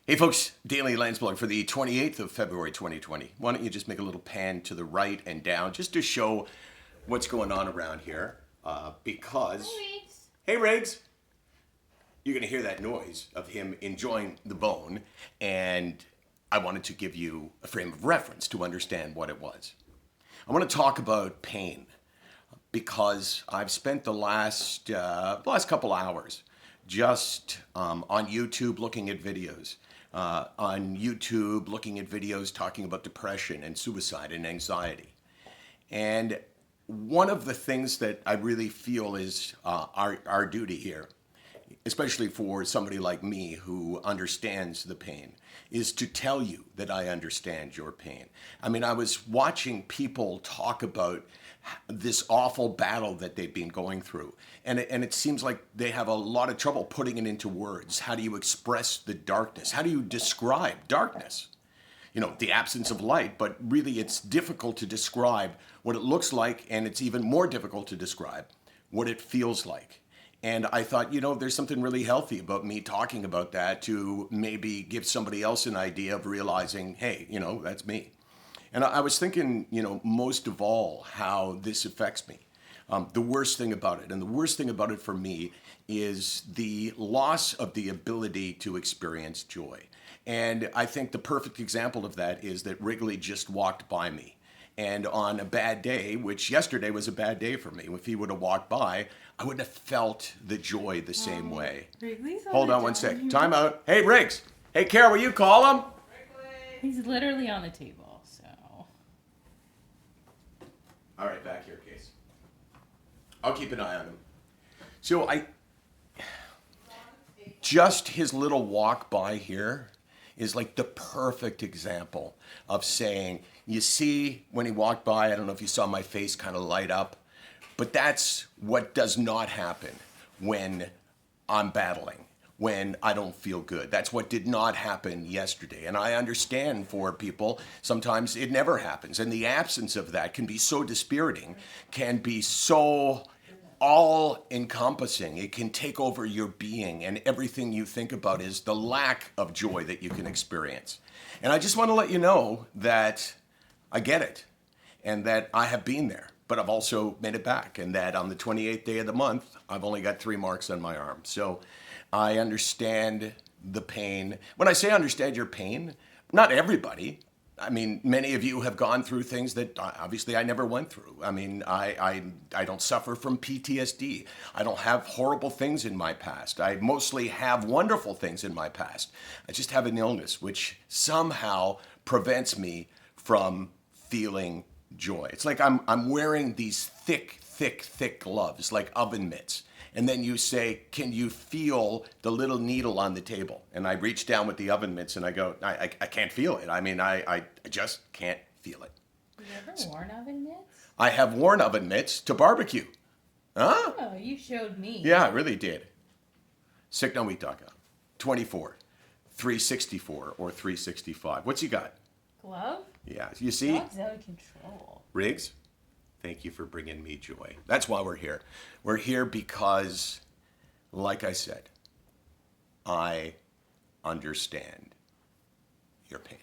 Hey folks, Daily Landsblog for the 28th of February 2020. Why don't you just make a little pan to the right and down just to show what's going on around here? Because... Hey Riggs! You're going to hear that noise of him enjoying the bone, and I wanted to give you a frame of reference to understand what it was. I want to talk about pain because I've spent the last couple hours just on YouTube looking at videos. On YouTube, looking at videos talking about depression and suicide and anxiety. And one of the things that I really feel is our duty here, especially for somebody like me who understands the pain, is to tell you that I understand your pain. I mean, I was watching people talk about this awful battle that they've been going through. And it seems like they have a lot of trouble putting it into words. How do you express the darkness? How do you describe darkness? You know, the absence of light, but really it's difficult to describe what it looks like, and it's even more difficult to describe what it feels like. And I thought, you know, there's something really healthy about me talking about that to maybe give somebody else an idea of realizing, hey, you know, that's me. And I was thinking, you know, most of all, how this affects me. The worst thing about it, and the worst thing about it for me, is the loss of the ability to experience joy. And I think the perfect example of that is that Wrigley just walked by me. And on a bad day, which yesterday was a bad day for me, if he would have walked by, I wouldn't have felt the joy the same way. Hold on one sec. Time out. Hey, Riggs. Hey, Carol, will you call him? He's literally on the table. All right, back here, Case. I'll keep an eye on him. So just his little walk by here is like the perfect example of saying, you see, when he walked by, I don't know if you saw my face kind of light up, but that's what does not happen when I'm battling, when I don't feel good. That's what did not happen yesterday. And I understand for people, sometimes it never happens. And the absence of that can be so dispiriting, can be so all-encompassing. It can take over your being, and everything you think about is the lack of joy that you can experience. And I just want to let you know that I get it, and that I have been there, but I've also made it back, and that on the 28th day of the month, I've only got 3 marks on my arm. So I understand the pain. When I say understand your pain, not everybody. I mean, many of you have gone through things that obviously I never went through. I mean, I don't suffer from PTSD. I don't have horrible things in my past. I mostly have wonderful things in my past. I just have an illness which somehow prevents me from feeling joy. It's like I'm wearing these thick gloves, like oven mitts. And then you say, can you feel the little needle on the table? And I reach down with the oven mitts and I go, I can't feel it. I mean, I just can't feel it. Have you ever worn oven mitts? I have worn oven mitts to barbecue. Huh? Oh, you showed me. Yeah, I really did. SickNotWeak.com. 24, 364, or 365. What's he got? Glove? Yeah, you see? Dog's out of control. Riggs? Thank you for bringing me joy. That's why we're here. We're here because, like I said, I understand your pain.